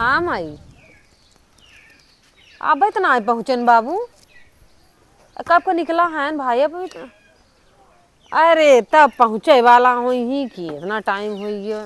हाँ माई अब इतना आए पहुँचन बाबू कब को निकला है भाई अब अरे तब पहुँचे वाला हो ही कि इतना टाइम हो गया।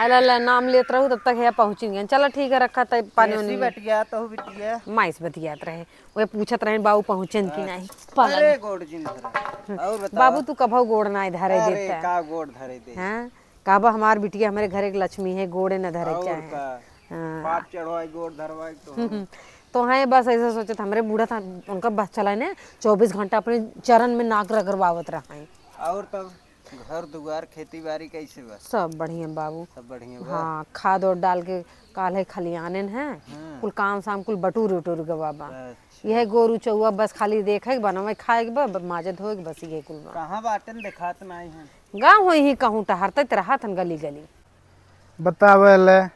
अल्लाह नाम लेते रहूँ तब तक है पहुँच गए। चलो ठीक है रखा तब पानी कैसी वानी बटिया तो बिटिया। माइस बतियात रहे वह पूछत रहे बाबू पहुँचन कि नहीं अरे पलग गोड़ जी धरा और बतावा। बाबू तू कभो गोड़ ना धरे अरे देता का गोड़ धरे दे। हैं काबा हमार बिटिया हमारे घर एक लक्ष्मी है गोड़े न धरे और चाहे। का हाँ पाप चढ़वाई गोड़ धरवाई तो हम। तो हाँ बस ऐसा सोचे था हमारे बूढ़ा था उनका बस चला ने 24 घंटा अपने चरण में नाक रगड़वावत रहा है। और तब घर दुआर खेती बाड़ी कैसे बा? सब बढ़िया बाबू। सब बढ़िया बा। हाँ खाद और डाल के काले खलियाने हैं कुल काम शाम कुल बटूर उटूर के बाबा। अच्छा यह गोरू चौआ बस खाली देखे बनवे खाए के बा माजे धोए के बस ये कुल बा। कहाँ बाटन दिखात नहीं है। गाँव हो ही कहूँ टहरते रहा थन गली गली। बतावे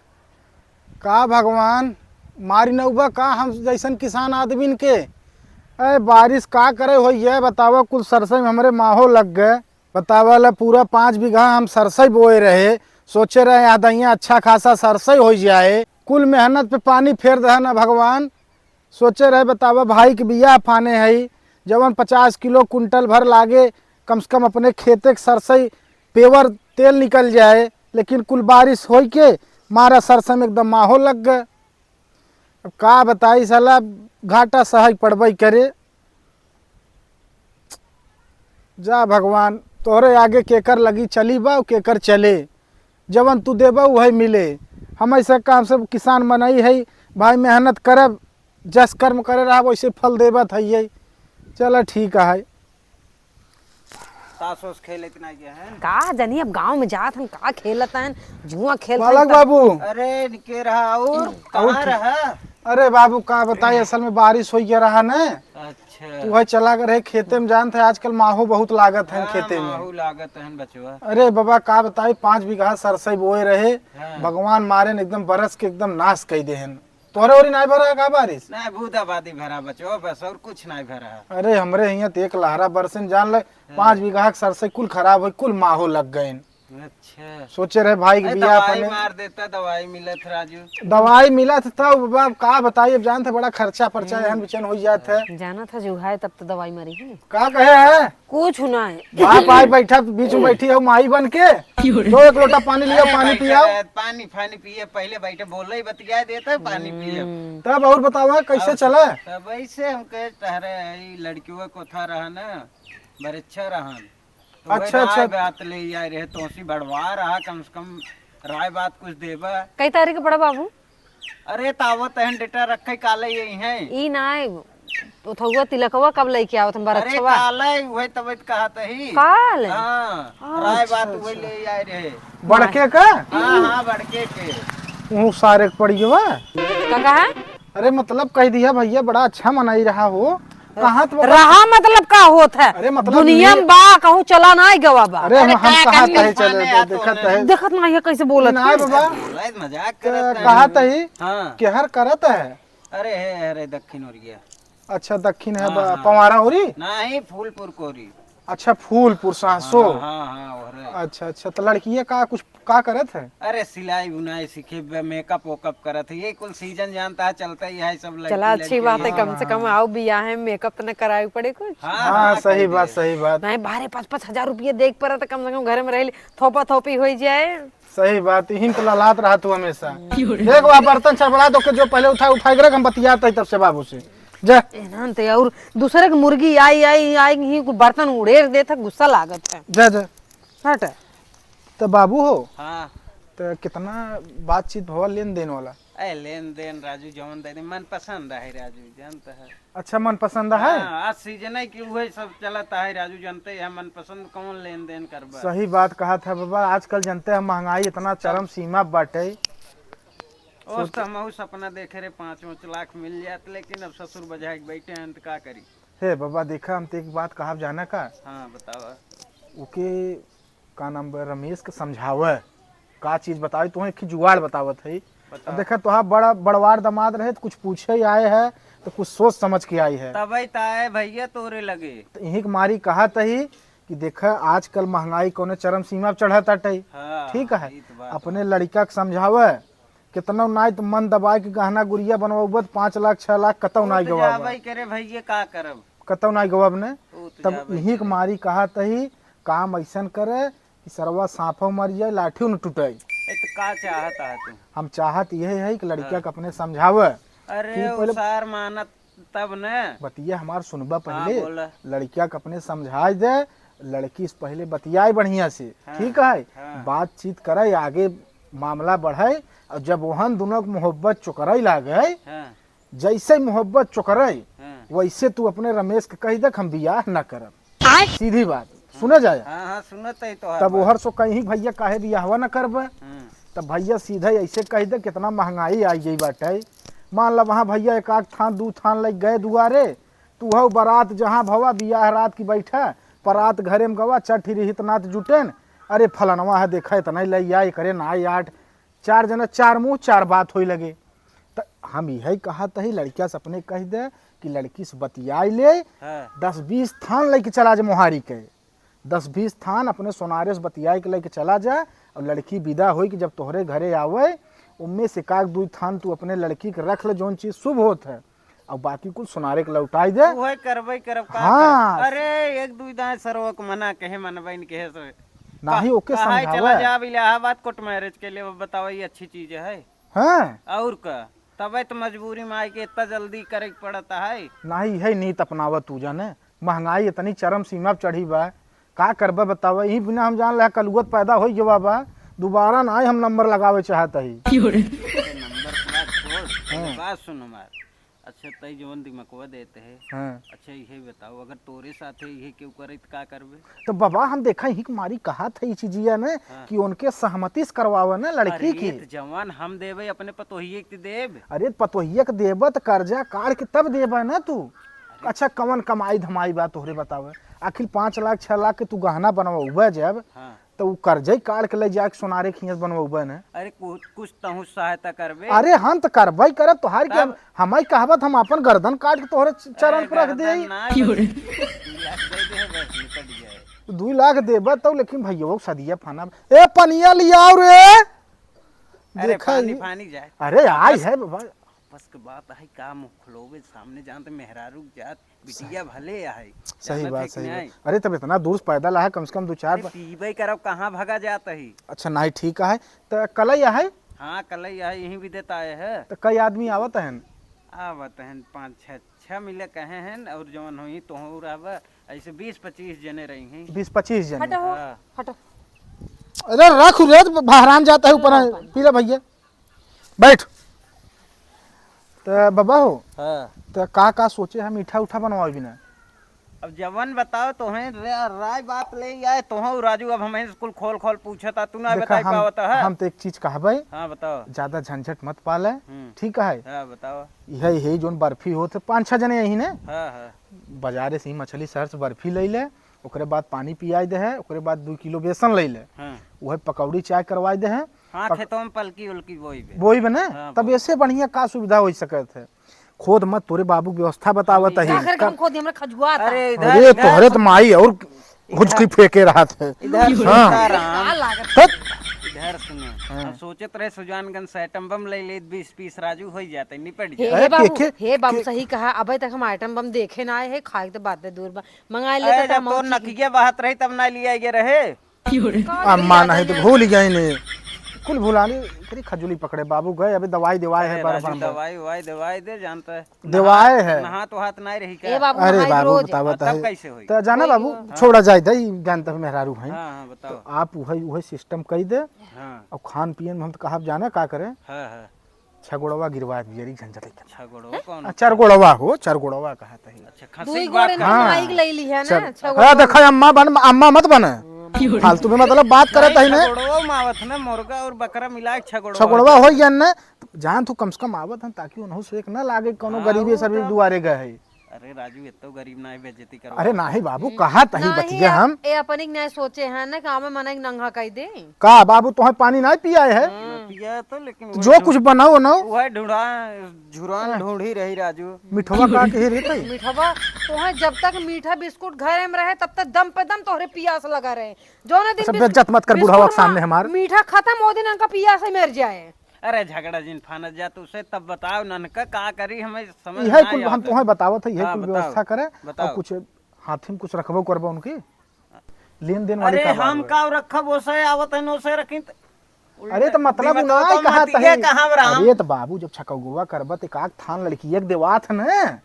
का भगवान मारी नौबा का हम जैसन किसान आदमी के अरे बारिश का करे हो ये बतावा कुल सरसों में हमारे माहो लग गए। बतावा पूरा 5 बीघा हम सरसों बोए रहे सोचे रहे आदहिया अच्छा खासा सरसों हो जाए कुल मेहनत पे पानी फेर दे ना भगवान। सोचे रहे बतावा भाई के बिया फाने है जवन 50 किलो कुंटल भर लागे कम से कम अपने खेते के सरसों पेवर तेल निकल जाए लेकिन कुल बारिश हो के मारा सरसों में एकदम माहौल लग गए। अब का बताई साला घाटा सहाय पड़बई करे। जा भगवान तोहरे आगे केकर लगी चली बा केकर चले जवन तू देबा वही मिले। हम ऐसा काम सब किसान बनाई है भाई मेहनत करब जस कर्म करे रहा वैसे फल देबत है। चलो ठीक है तासोस खेल इतना गया है का जानी अब गांव में जात हम का खेलत हैं जुआ खेलत बालक बाबू। अरे निके रहा और कहाँ रहा? अरे बाबू का बताई असल में बारिश हो गया रहा न अच्छा तू है चला कर खेते में जानते आजकल माहो बहुत लागत है खेते में। माहू लागत है बचवा। अरे बाबा का बताई 5 बीघा सरसों बोए रहे हाँ। भगवान मारे न एकदम बरस के एकदम नाश कई दे तोहरे ओरी नहीं भरा है का बारिश? नहीं बूंदाबादी भरा बचवा बस और कुछ नहीं भरा। अरे हमरे यहाँ तो एक लहरा बरसन जान ले 5 बीघा के सरसों कुल खराब हो कुल माहो लग गए। अच्छा सोचे रहे भाई के बिया दवाई अपने मार देता दवाई मिलत राजू। दवाई मिला था बाबा का बताइए जानते बड़ा खर्चा पर्चा एहन बिचन हो जात है। जाना था जो है तब तो दवाई मारी है का कहे है कुछ ना है। बाप आई बैठा बीच में बैठी है माई बन के तो एक लोटा पानी लिया पानी पियाओ। पानी फानी पिए पहले बैठे बोले बतिया देता पानी पिए। तब और बताओ कैसे चला? तब ऐसे हम कहे ठहरे लड़कियों को था रहा ना बड़े अच्छा रहा तो अच्छा बात ले आए रहे तो उसी बढ़वा रहा कम से कम राय बात कुछ देबा। कई तारीख पड़ा बाबू? अरे तावत हन डेटा रखे काले यही है ई ना तो थौवा तिलकवा कब लेके आवत हम अरे बरछवा काले वही तबियत कहा ही काल हाँ राय बात वही ले आए रहे बड़के का हाँ हाँ बड़के के वो सारे पड़ी हुआ। का कहा अरे मतलब कह दिया भैया बड़ा अच्छा मनाई रहा हो कहाँ तो रहा मतलब का होत है अरे मतलब दुनिया में बा कहूँ चला ना गवा बा। अरे हम कहाँ तही चले खाने देखत आतो है देखत ना ये कैसे बोलत ना बाबा मजाक करत कहाँ तही हाँ केहर करत है। अरे है अरे दक्षिण ओरिया अच्छा दक्षिण है पवारा होरी नहीं फूलपुर कोरी। अच्छा फूलपुर सासो। हाँ हाँ ओरे। अच्छा अच्छा तो लड़की का कुछ का करत है? अरे सिलाई बुनाई सीखे मेकअप वेकअप करत है ये कुल सीजन जानता है चलता ही है सब लड़की चला अच्छी बात है लड़की। कम से कम आओ बिया है मेकअप तो न कराए पड़े कुछ। हाँ सही बात सही बात नहीं बारह 5-5 हजार रुपये देख पड़ा तो कम से कम घर में रह थोपा थोपी हो जाए। सही बात यही तो ललात रहा तू हमेशा। देख वहाँ बर्तन चढ़ा दो के जो पहले उठाए तब बतियाता तब से बाबू से जा ते और दूसरे की मुर्गी आई आई आई ही बर्तन उड़ेर देता गुस्सा लागत है। जा जा हट तो बाबू हो हाँ तो कितना बातचीत भवा लेन देन वाला? ए लेन देन राजू जवन दे मन पसंद है राजू जानता है। अच्छा मन पसंद है। आज सीजन है कि वही सब चलता है राजू जानते हैं मन पसंद कौन लेन देन करबा। सही बात कहा था बाबा आजकल जनते हैं महंगाई इतना चरम सीमा बाटे। उस तो हम सपना देखे रहे 5-5 लाख मिल जाते लेकिन अब ससुर बजाए के बैठे हैं तो का करी। हे बाबा देखा हम तो एक बात कहा जाना का हाँ बतावा ओके का नाम रमेश के समझावे का चीज बतावे तुम्हें एक जुगाड़ बतावत है। अब देखा तो बड़ा बड़वार दामाद रहे तो कुछ पूछे ही आए है तो कुछ सोच समझ के आई है तभी ताए भैया तोरे लगे तो यही मारी कहा तही कि देखा आजकल महंगाई कोने चरम सीमा पर चढ़ा ताटे। हाँ, ठीक है ई तो बात अपने लड़का के समझावे कितना नाई तो मन दबाए के गहना गुड़िया बनवाबत 5 लाख 6 लाख कतौ नाई गवाब भाई करे भैया का करब कतौ नाई गवाब ने वो तो तब यही के मारी कहा तही काम ऐसन करे कि सरवा सांफो मर जाए लाठी न टूटे। ए तो का चाहत है तू हम चाहत यही है कि लड़किया के अपने समझावे अरे उसार मानत तब न बतिया हमार सुनबा हाँ, पहले बोला। लड़किया के अपने समझाए दे लड़की से पहले बतियाए बढ़िया से ठीक है हाँ। बातचीत करे आगे मामला बढ़े और जब वहन दोनों के मोहब्बत चुकरई लागे हाँ, जैसे मोहब्बत चुकरई हाँ, वैसे तू अपने रमेश के कही देख हम बियाह न करब सीधी बात सुने जाए हाँ, हाँ, सुनत है तो तब ओहर सो कहीं भैया काहे बियाहवा न करब हाँ, तब भैया सीधे ऐसे कह दे कितना महंगाई आई गई बाटे मान ला वहाँ भैया एक आध थान दू थान लग गए दुआरे तू हो बारात जहाँ भवा बियाह रात की बैठा परात घरे में गवा चट हित नाथ जुटेन अरे फलनवा है देखा इतना ही लई आई करे ना आई 8 4 जना 4 मुँह 4 बात होई लगे तो हम यही कहा तही लड़किया से अपने कह दे कि लड़की से बतियाई ले हाँ, 10-20 थान लेके चला जा मोहारी के 10-20 थान अपने सोनारे से बतियाई के लेके चला जा और लड़की विदा होई कि जब तोहरे घरे आवे उनमें से काक 2 थान तू अपने लड़की के रख ले जोन चीज शुभ होत है और बाकी कुल सुनारे के लौटाई दे वही करबै करब का हाँ। कर? अरे एक दू दाए सरवक मना कहे मनबैन कहे से नाही ओके कहाँ चला समझावे जा इलाहाबाद कोर्ट मैरिज के लिए वो बताओ ये अच्छी चीज है हैं और का तबे तो मजबूरी में आई के इतना जल्दी करे के पड़ता है नाही है नीत अपनावा तू जाने महंगाई इतनी चरम सीमा पे चढ़ी बा का करबा बतावा यही बिना हम जान ला कलुवत पैदा हो गया बा दोबारा ना हम नंबर लगावे चाहत ही नंबर प्लेट छोड़ बात सुन हमार अच्छा तई जवन दिमागवा देते है हाँ। अच्छा यही बताओ अगर तोरे साथे यही क्यों करे तो का करबे तो बाबा हम देखा ही मारी कहा था ये चीजिया ने कि उनके सहमति से करवावे ना लड़की की अरे तो जवान हम देवे अपने पतोहिए के देब अरे पतोहिया के देबा तो कर्जा काट के तब देबा ना तू अच्छा कवन कमाई धमाई बा तोहरे बतावे आखिर 5 लाख 6 लाख के तू गहना बनवाबे जब हाँ तो उ कर्जे काट के ले जाके सोनारे खियस बनवाबे ना अरे कुछ तहु सहायता करबे अरे हम तो करबे करब तोहार के हमारी कहबत हम अपन गर्दन काट के तोहरे चरण पर रख दे 2 लाख देबा तो लेकिन भैया सदिया फाना ए पनिया लियाओ रे अरे देखा पानी ही पानी जाए अरे आई है बाबा बस के बात है का मुंह खुलोबे सामने जानते मेहरारू जात बिटिया भले है सही बात सही बात अरे तब इतना दूर से पैदल है कम से कम 2-4 पीबे करब कहाँ भगा जाता है अच्छा नहीं ठीक है तो कलैया है हाँ कल यही भी देता है तो कई आदमी आवत है आवत हैं 5-6 मिले कहे हैं और जवन हुई तो रहब ऐसे 20-25 जने रही हैं 20-25 जन हटो हो, हाँ। हटो अरे रख रे बहरान जाता है ऊपर पी ले भैया बैठ तो बाबा हो हाँ। तो का सोचे हम मीठा उठा बनवाओ बिना अब जवन बताओ तो है राय बात ले आए तो हो राजू अब हमें स्कूल खोल खोल पूछता तू ना देखा बता पावता है हम तो एक चीज कहबे हाँ बताओ ज्यादा झंझट मत पाले ठीक है हाँ बताओ यही जोन बर्फी होते 5-6 जने यही ने हाँ हाँ बाजारे से ही मछली शहर से बर्फी ले ले ओकरे बाद पानी पियाई दे है ओकरे बाद 2 किलो बेसन ले ले हाँ वही पकौड़ी चाय करवाई दे है हाँ खेतों में पलकी उल्की वही बने हाँ, तब ऐसे बढ़िया का सुविधा हो सकत है खोद मत तोरे बाबू व्यवस्था बतावत है आखिर हम खोदी हमरा खजुआ आता अरे अरे तोहरे तो माई और हुचकी फेंके रहा थे इधर हाँ। का लागत इधर सुनो हम सोचत रहे सुजानगंज से आइटम बम ले ले 20 पीस राजू हो जाते निपट हे जाए हे बाबू के- हे बाबू सही कहा अबे तक हम आइटम बम देखे ना आए है खाए तो बात दूर बा मंगा लेते अरे जब तो नकिया बहत रही तब ना लिया गया रहे अम्मा नहीं तो भूल गई ने कुल भुलानी करी खजूली पकड़े बाबू गए अभी दवाई दिवाए है राजू बराबर दवाई दे जानता है दिवाए है नहा तो हाथ नहीं रही ए क्या बाबू अरे नहाई बाबू रोज बतावत तब है कैसे हुई तो जाना बाबू छोड़ा जाए दई जानता है मेहरारू है हाँ हाँ बताओ आप वही सिस्टम कही दे हाँ और खान पियन में हम तो कहा जाना का करे हाँ हाँ 6 गोड़वा गिरवा बियरी झंझट अच्छा गोड़ो कौन 4 गोड़वा हो 4 गोड़वा कहा था अच्छा दुई खसी गोड़े बात में माइक ले ली है ना हाँ देखा अम्मा मत बने फालतू में मतलब बात करे तही ने गोड़ो मावत ना मुर्गा और बकरा मिला के छगड़ो छगड़वा हो गया ने जान तू कम से कम आवत हन ताकि उन्हों से एक ना लागे कोनो गरीबी सर्विस दुआरे गए है अरे राजू इतो गरीब ना बेइज्जती करो अरे नाही बाबू कहा तही बतिया हम ए अपनिक नहीं सोचे हैं ना काम में मना नंगा कह दे का बाबू तुम्हें पानी नहीं पिया है पिया तो लेकिन जो कुछ बनाओ ना वह ढूंढा झुरान ढूंढी रही राजू मिठवा का के रहते मीठवा तो जब तक मीठा बिस्कुट घर में रहे तब तक दम पे दम तोहरे पियास लगा रहे जो ना दिन सब इज्जत मत कर बुढ़ावा के सामने हमार मीठा खत्म हो दिन का पियास से मर जाए अरे झगड़ा जिन फानस जा तो उसे तब बताओ ननका का करी हमें समझ यही ना कुल हम आवत। तुम्हें बतावत है, यही हाँ, कुल बताओ, व्यवस्था करे बताओ। और कुछ हाथी में कुछ रखबो करबो उनकी लेन देन वाली अरे का बात हम बा। का रखब ओसे आवत है ओसे रखी अरे तो मतलब दिमाग ना तो कहा मत ये कहाँ राम। अरे तो बाबू जब छकौआ करबत एक आख थान लड़की एक देवात है ना,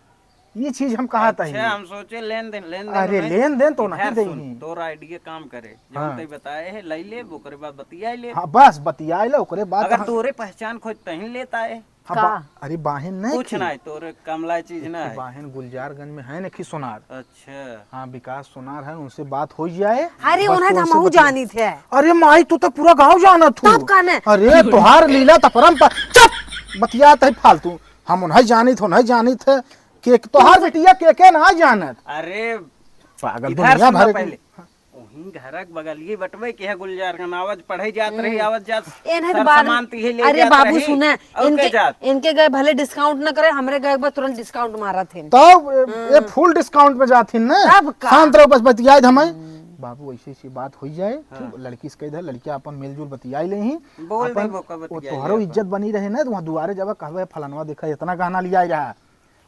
ये चीज हम कहा था अच्छा हम सोचे लेन देन अरे में। लेन देन तो नहीं इधर सुन, देंगे। तोरा आइडिया काम करे हाँ। जौन तई बताए है लई ले ओकरे बाद बतिया ले। हाँ बस बतियाए लो ओकरे बाद अगर तोरे पहचान खोज तही लेता है हाँ, का? अरे बाहन नहीं कुछ ना है तोरे कमला चीज ना है। बाहन गुलजारगंज में है नखी सोनार। अच्छा हाँ विकास सोनार है, उनसे बात हो जाए। अरे बस उन्हें तो तो उनसे हमहू बतिया- जानी थे। अरे माई तू तो पूरा गांव जाना तू। तब काने? अरे तुहार लीला तो परंपरा चुप बतियात है फालतू। हम उन्हें जानी थे नहीं जानी थे के तोहार बेटिया के ना जानत। अरे पागल इधर दुनिया सुना भर पहले वहीं घरक बगलिए बटवे के है गुलजार का आवाज पढ़े जात रही आवाज जात इन्हें तो सर बाद सामान तिहे ले अरे जात बाबू रही, सुने, और के जात इनके गए भले डिस्काउंट न करे, हमरे गए बस तुरंत डिस्काउंट मारा थे। तो ये फुल डिस्काउंट में जाथिन ना। तब का? शांत रहो बस बतियाए हमें। बाबू ऐसी ऐसी बात हो जाए ठीक, लड़की से कह दे लड़किया अपन मिलजुल बतियाई ले ही बोल दे अपन वो कब वो बतियाई तोहरो अपन। इज्जत बनी रहे ना, तो वहाँ दुआरे जब कहवे फलानवा देखा इतना गहना लिया रहा,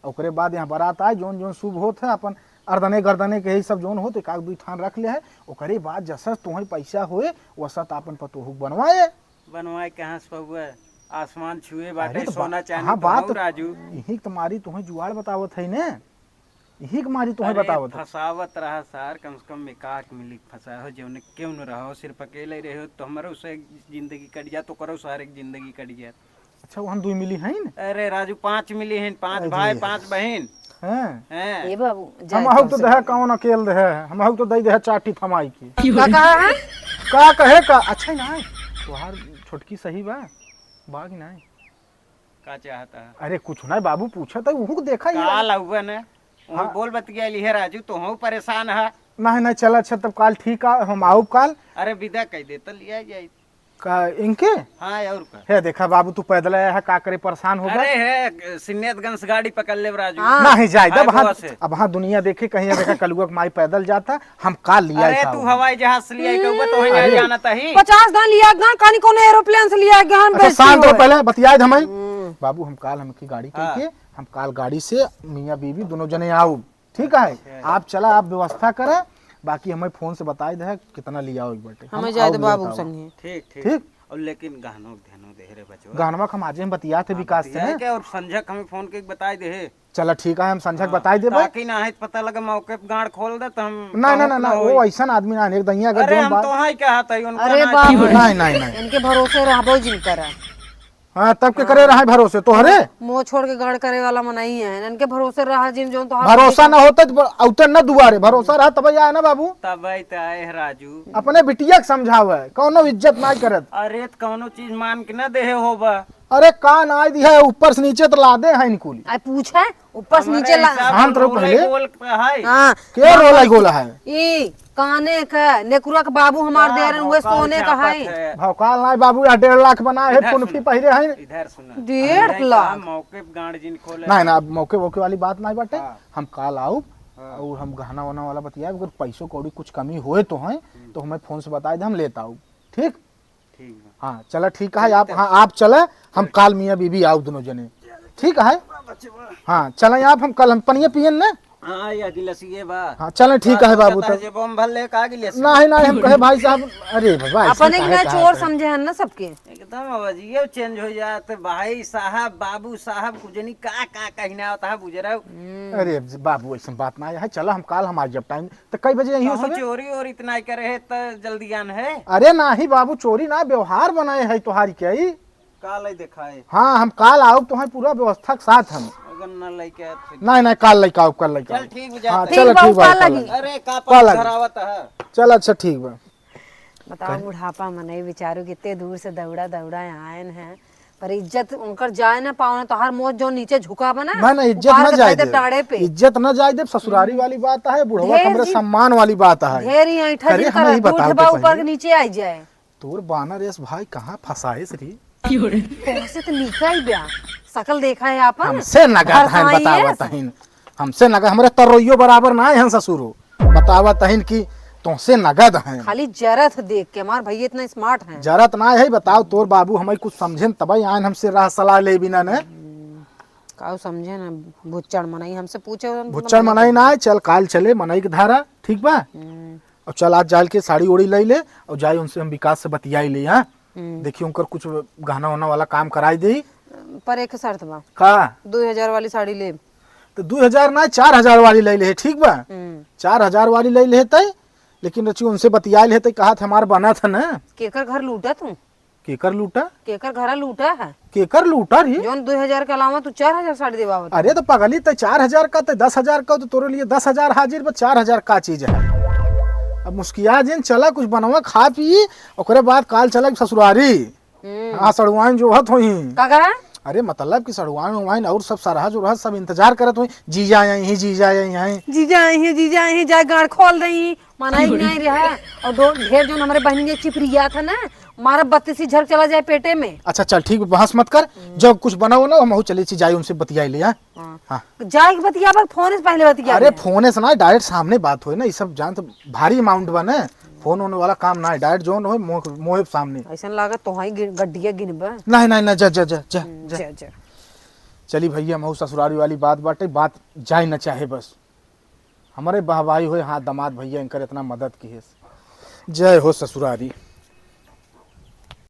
ओकरे बाद यहाँ बारात आए जोन जोन शुभ होत है अपन अर्दने गर्दने के यही सब जोन हो तो एक दू थान रख ले है। ओकरे बाद जैसा तुम्हें पैसा होए वैसा अपन पतोहू बनवाए। बनवाए कहाँ से पहुआ आसमान छुए अरे बाटे तो सोना चांदी हाँ तो बात हऊ राजू। यही तुम्हारी तुम्हें जुआड़ बतावत है ना, यही तुम्हारी तुम्हें अरे बतावत है। फसावत रहा सार कम से कम एकाक मिली फसा हो जौन क्यों न रहो सिर्फ अकेले रहे हो तो हमारो से जिंदगी कट जा तो करो सारे जिंदगी कट जा। अच्छा वहाँ दुई मिली है ना। अरे राजू 5 मिली हैं, 5 भाई 5 बहन हैं हैं। ए बाबू हम हऊ तो दहे कौन अकेल दे हम हऊ तो दई दे चाटी थमाई की का कहा है? का कहे का। अच्छा ना तोहार छोटकी सही बा बाग ना। का चाहता है अरे कुछ ना बाबू पूछा था वो देखा ही काल हुआ न बोल बतिया ली है राजू तो हूँ परेशान है। नहीं नहीं चल अच्छा तब काल ठीक है हम आऊ काल अरे विदा कह दे तो लिया जाए। का इनके हाँ और का है देखा बाबू तू पैदल आया है का करे परेशान होगा। अरे है सिन्नेतगंज गाड़ी पकड़ ले राजू। नहीं जाए आए अब हाँ गोवा से। अब हाँ दुनिया देखे कहीं देखा कलुआ के माई पैदल जाता हम काल लिया अरे था तू वो। हवाई जहाज से लिया कहूँ तो ही अरे। जाना तही। 50 दान लिया गन कहानी कौन एरोप्लेन से लिया गन अच्छा शांत रहो पहले बतियाए हमें। बाबू हम काल हमकी गाड़ी हाँ। करके हम काल गाड़ी से मियाँ बीवी दोनों जने आओ ठीक है। आप चला आप व्यवस्था करे बाकी हमें फोन से बताए दे कितना लिया हो बटे हमें जाए तो बाबू संगे। ठीक ठीक ठीक और लेकिन गहनों ध्यानों दे रे बचवा। गानवा हम आज बतिया थे विकास से बतिया ना। क्या और संजक हमें फोन के बताई दे है। चला ठीक है हम संझक बताई देबे। ताकि ना है पता लगे मौके पे गाड़ खोल दे तो हम ना ना ना ना वो ऐसा आदमी ना एक दहिया अगर अरे जोन हम बात तो हाई कहा था उनको अरे ना बाबू नहीं नहीं नहीं इनके भरोसे रहबो जिन करा, हाँ तब के करे रहा भरोसे तोहरे मुंह छोड़ के गड़ करे वाला मनाई है। इनके भरोसे रहा जिन जो तो भरोसा ना होता तो औतर न दुआरे भरोसा रहा तब आए ना बाबू। तब आए है राजू। अपने बिटिया के समझावे कौनो इज्जत ना करत। अरे तो कौनो चीज मान के ना दे होबा। अरे कान आय दिया है ऊपर से नीचे तो लादे हैं इनकुली। आई पूछे ऊपर से नीचे ला। शांत रहो पहले। है हाँ के रोला गोला है ई काने का नेकुरा का बाबू हमार दे रहे हुए सोने का है। भौकाल ना बाबू 1.5 लाख बनाए है पुनफी पहले है। इधर सुना 1.5 लाख मौके पे गाड़ जिन खोले नहीं ना अब मौके वौके वाली बात नहीं बाटे। हम काल आओ और हम गहना वना वाला बतियाए अगर पैसों कौड़ी कुछ कमी होए तो है तो हमें फोन से बताए दे हम लेता हूँ ठीक। ठीक है हाँ चला ठीक है आप हाँ आप चले हम काल मियाँ बीबी आओ दोनों जने ठीक है। हाँ चले आप हम कल हम पनिया पियन ना। हाँ या गिलसिए बा। हाँ चले ठीक है बाबू तब। जे बम भर ले का गिलस नहीं नहीं हम कहे भाई साहब अरे बाबा ऐसे अपने काहे के कहा चोर है? समझे हैं ना सबके। एकदम अवजिए चेंज हो जाते भाई साहब बाबू साहब कुजनी का कहना होता है बुझ रहा हूँ। अरे बाबू ऐसा बात ना है चलो हम काल हमारे जब टाइम तो कई बजे यही हो कहूँ सके। चोरी और इतना ही करे है तो जल्दी आन है अरे ना ही बाबू चोरी ना व्यवहार बनाए है तुम्हारी क्या ही। काल ही दिखाए हाँ हम काल आओ तुम्हारे पूरा व्यवस्था के साथ हम। अगर न लेके आए तो- नहीं नहीं काल लेके आओ कल लेके चल आओ। ठीक हाँ बुझाता चलो बाबू, ठीक बा काल काल लगी। लगी। अरे का काल पास लगी। धरावत है। चल अच्छा ठीक बा। बताओ बुढ़ापा मने बेचारू कितने दूर से दौड़ा दौड़ा आयन है पर इज्जत उनकर जाए ना पाओ तो हर मोज जो नीचे झुका बना ना ना इज्जत ना जाए डाड़े दे पे इज्जत ना जाए दे ससुरारी वाली बात है बुढ़वा ढेर हमरे जी- सम्मान वाली बात है। ढेर ही ऐठा अरे जिन हमें कर ही बताओ उठ तो बा ऊपर पहले। के नीचे आई जाए तोर बानर रेस भाई कहाँ फंसाए री ऐसे तो निकल गया शकल देखा है आपन हमसे नगा भरसाई तहन है। बतावा तहिन हमसे नगा हमरे तरोइयो बराबर ना है ससुरो बतावा तहिन की तुमसे नगद है। खाली जरत देख के हमार भैया इतना स्मार्ट हैं। जरत ना है, बताओ तोर बाबू हमें कुछ समझे तब आयन हमसे राह सलाह ले बिना ने। काऊ समझे ना, भुच्चड़ मनाई हमसे पूछे। भुच्चर मनाई ना है, चल काल चले मनाई के धारा, ठीक बा। और चल आज जाल के साड़ी ओड़ी ले ले और जाए उनसे हम विकास से बतियाई ले। हाँ देखिए उनकर कुछ गहना वहना वाला काम कराई दे। पर एक शर्त बा, का 2000 वाली साड़ी ले। तो 2000 ना 4000 वाली ले ले, ठीक बा। 4000 वाली ले लेते, लेकिन रची उनसे बतिया लेते, कहा था हमारा बना था ना। केकर घर लूटा तू? केकर लूटा? केकर घर लूटा है? केकर लूटा रे? जोन 2000 के अलावा तू 4000 साड़ी देवावत। अरे तो पगली तो 4000 का तो 10,000 का, तो तोरे लिए 10,000 हाजिर बा, 4000 का चीज है। अब मुस्किया जिन चला कुछ बनवा खा पी, ओकरे बाद काल चला ससुरारी। हाँ सड़ुआइन जो हत होई का करा? अरे मतलब कि सड़ुआइन उवाइन और सब सारा जो रहा सब इंतजार करत हुई, जीजा आई ही जीजा आई हैं। जीजा आई है जाए गाड़ खोल दई मनाई नहीं रहा। और दो ढेर जो हमारे बहन के चिपरिया था ना, मारा 32 झर चला जाए पेटे में। अच्छा चल ठीक, बहस मत कर, जब कुछ बनाओ ना हम चले ची जाए उनसे बतियाई ले। हाँ जाए बतिया पर फोन से पहले बतिया। अरे फोन से ना, डायरेक्ट सामने बात हो ना, ये सब जान तो भारी अमाउंट बने, फोन होने वाला काम ना है, डायरेक्ट जोन हो मोहे सामने। ऐसा लगा तो ही गड्डिया गिनबा। नहीं नहीं नहीं, जा जा जा जा जा। जा जा चली भैया महू ससुरारी वाली बात बाटे, बात जाए न चाहे बस हमारे बहवाई हो। हाँ दामाद भैया इनकर इतना मदद की है। जय हो ससुरारी।